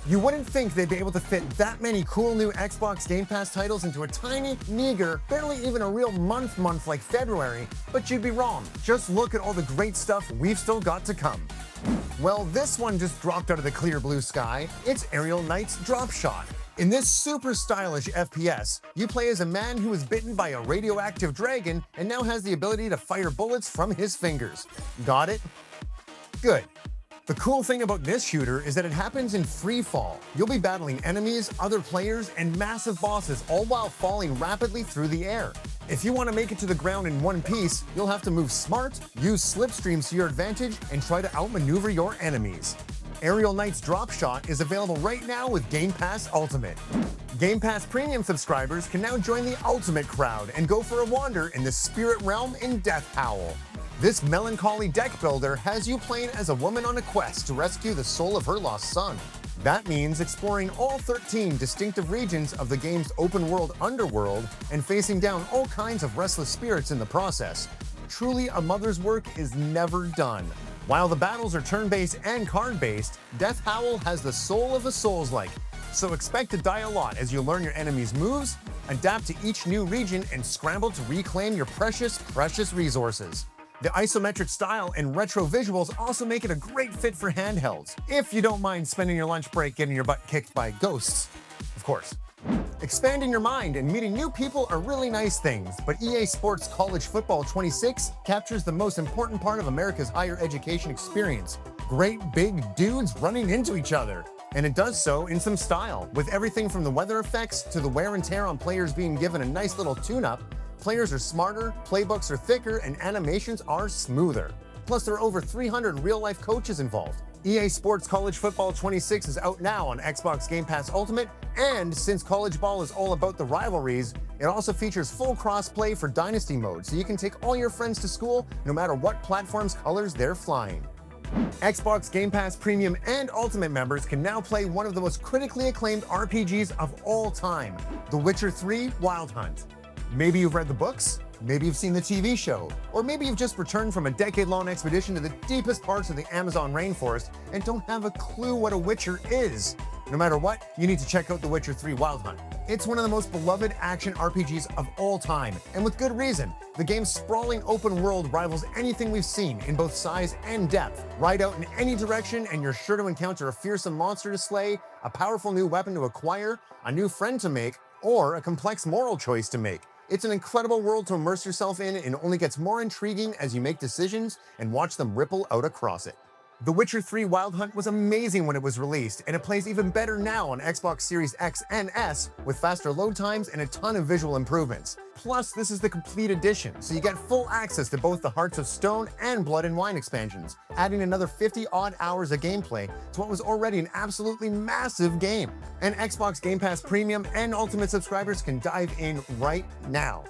You wouldn't think they'd be able to fit that many cool new Xbox Game Pass titles into a tiny, meager, barely even a real month like February, but you'd be wrong. Just look at all the great stuff we've still got to come. Well, this one just dropped out of the clear blue sky. It's Aerial Knight's Drop Shot. In this super stylish FPS, you play as a man who was bitten by a radioactive dragon and now has the ability to fire bullets from his fingers. Got it? Good. The cool thing about this shooter is that it happens in free fall. You'll be battling enemies, other players, and massive bosses, all while falling rapidly through the air. If you want to make it to the ground in one piece, you'll have to move smart, use slipstreams to your advantage, and try to outmaneuver your enemies. Aerial Knight's Drop Shot is available right now with Game Pass Ultimate. Game Pass Premium subscribers can now join the Ultimate crowd and go for a wander in the spirit realm in Death Howl. This melancholy deck builder has you playing as a woman on a quest to rescue the soul of her lost son. That means exploring all 13 distinctive regions of the game's open-world underworld and facing down all kinds of restless spirits in the process. Truly, a mother's work is never done. While the battles are turn-based and card-based, Death Howl has the soul of a Souls-like, so expect to die a lot as you learn your enemies' moves, adapt to each new region, and scramble to reclaim your precious resources. The isometric style and retro visuals also make it a great fit for handhelds, if you don't mind spending your lunch break getting your butt kicked by ghosts, of course. Expanding your mind and meeting new people are really nice things, but EA Sports College Football 26 captures the most important part of America's higher education experience: great big dudes running into each other. And it does so in some style, with everything from the weather effects to the wear and tear on players being given a nice little tune-up. Players are smarter, playbooks are thicker, and animations are smoother. Plus, there are over 300 real-life coaches involved. EA Sports College Football 26 is out now on Xbox Game Pass Ultimate, and since college ball is all about the rivalries, it also features full cross-play for Dynasty mode, so you can take all your friends to school no matter what platform's colors they're flying. Xbox Game Pass Premium and Ultimate members can now play one of the most critically acclaimed RPGs of all time, The Witcher 3 Wild Hunt. Maybe you've read the books, maybe you've seen the TV show, or maybe you've just returned from a decade-long expedition to the deepest parts of the Amazon rainforest and don't have a clue what a Witcher is. No matter what, you need to check out The Witcher 3 Wild Hunt. It's one of the most beloved action RPGs of all time, and with good reason. The game's sprawling open world rivals anything we've seen in both size and depth. Ride out in any direction and you're sure to encounter a fearsome monster to slay, a powerful new weapon to acquire, a new friend to make, or a complex moral choice to make. It's an incredible world to immerse yourself in, and only gets more intriguing as you make decisions and watch them ripple out across it. The Witcher 3 Wild Hunt was amazing when it was released, and it plays even better now on Xbox Series X and S with faster load times and a ton of visual improvements. Plus, this is the complete edition, so you get full access to both the Hearts of Stone and Blood and Wine expansions, adding another 50-odd hours of gameplay to what was already an absolutely massive game. And Xbox Game Pass Premium and Ultimate subscribers can dive in right now.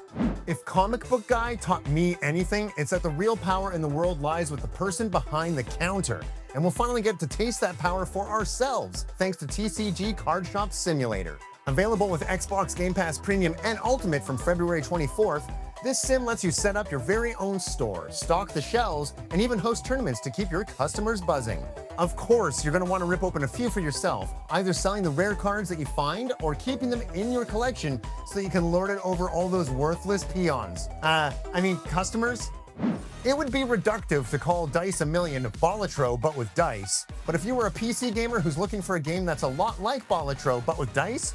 If Comic Book Guy taught me anything, it's that the real power in the world lies with the person behind the counter. And we'll finally get to taste that power for ourselves, thanks to TCG Card Shop Simulator. Available with Xbox Game Pass Premium and Ultimate from February 24th, this sim lets you set up your very own store, stock the shelves, and even host tournaments to keep your customers buzzing. Of course, you're going to want to rip open a few for yourself, either selling the rare cards that you find or keeping them in your collection so that you can lord it over all those worthless peons. Customers? It would be reductive to call Dice a Million Bollatro but with dice, but if you were a PC gamer who's looking for a game that's a lot like Bollatro but with dice,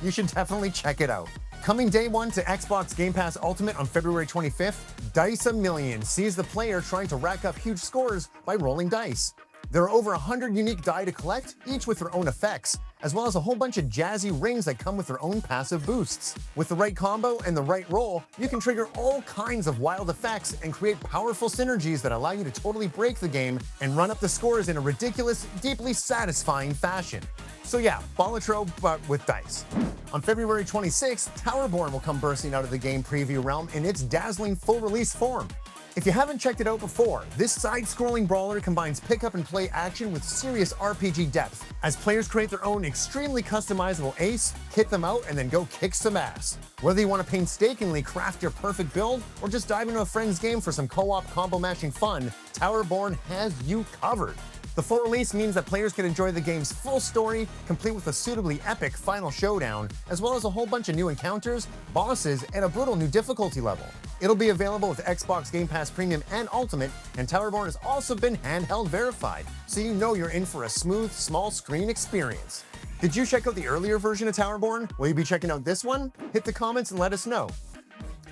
you should definitely check it out. Coming day one to Xbox Game Pass Ultimate on February 25th, Dice a Million sees the player trying to rack up huge scores by rolling dice. There are over 100 unique die to collect, each with their own effects, as well as a whole bunch of jazzy rings that come with their own passive boosts. With the right combo and the right roll, you can trigger all kinds of wild effects and create powerful synergies that allow you to totally break the game and run up the scores in a ridiculous, deeply satisfying fashion. So yeah, Bollatro, but with dice. On February 26th, Towerborn will come bursting out of the game preview realm in its dazzling full-release form. If you haven't checked it out before, this side-scrolling brawler combines pick-up-and-play action with serious RPG depth, as players create their own extremely customizable ace, kit them out, and then go kick some ass. Whether you want to painstakingly craft your perfect build, or just dive into a friend's game for some co-op combo-mashing fun, Towerborn has you covered. The full release means that players can enjoy the game's full story, complete with a suitably epic final showdown, as well as a whole bunch of new encounters, bosses, and a brutal new difficulty level. It'll be available with Xbox Game Pass Premium and Ultimate, and Towerborn has also been handheld verified, so you know you're in for a smooth, small screen experience. Did you check out the earlier version of Towerborn? Will you be checking out this one? Hit the comments and let us know.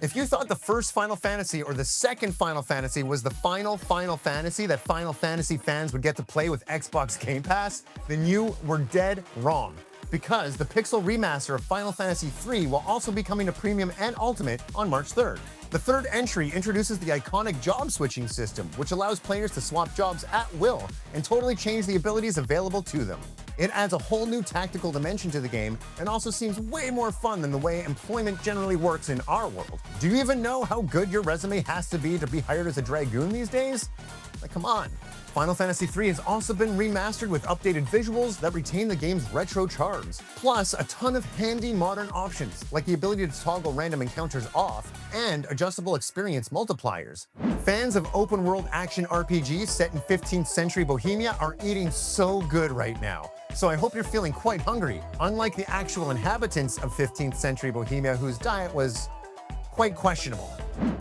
If you thought the first Final Fantasy or the second Final Fantasy was the final Final Fantasy that Final Fantasy fans would get to play with Xbox Game Pass, then you were dead wrong. Because the Pixel remaster of Final Fantasy III will also be coming to Premium and Ultimate on March 3rd. The third entry introduces the iconic job switching system, which allows players to swap jobs at will and totally change the abilities available to them. It adds a whole new tactical dimension to the game and also seems way more fun than the way employment generally works in our world. Do you even know how good your resume has to be hired as a Dragoon these days? Like, come on. Final Fantasy III has also been remastered with updated visuals that retain the game's retro charms, plus a ton of handy modern options, like the ability to toggle random encounters off and adjustable experience multipliers. Fans of open-world action RPGs set in 15th century Bohemia are eating so good right now, so I hope you're feeling quite hungry, unlike the actual inhabitants of 15th century Bohemia whose diet was quite questionable.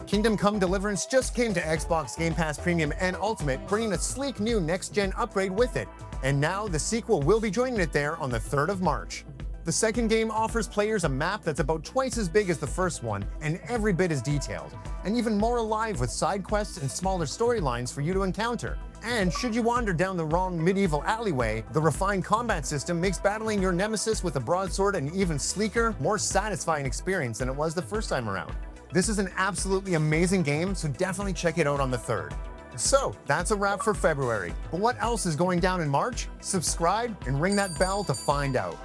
Kingdom Come Deliverance just came to Xbox Game Pass Premium and Ultimate, bringing a sleek new next-gen upgrade with it, and now the sequel will be joining it there on the 3rd of March. The second game offers players a map that's about twice as big as the first one, and every bit as detailed, and even more alive with side quests and smaller storylines for you to encounter. And should you wander down the wrong medieval alleyway, the refined combat system makes battling your nemesis with a broadsword an even sleeker, more satisfying experience than it was the first time around. This is an absolutely amazing game, so definitely check it out on the 3rd. So, that's a wrap for February. But what else is going down in March? Subscribe and ring that bell to find out.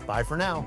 Bye for now.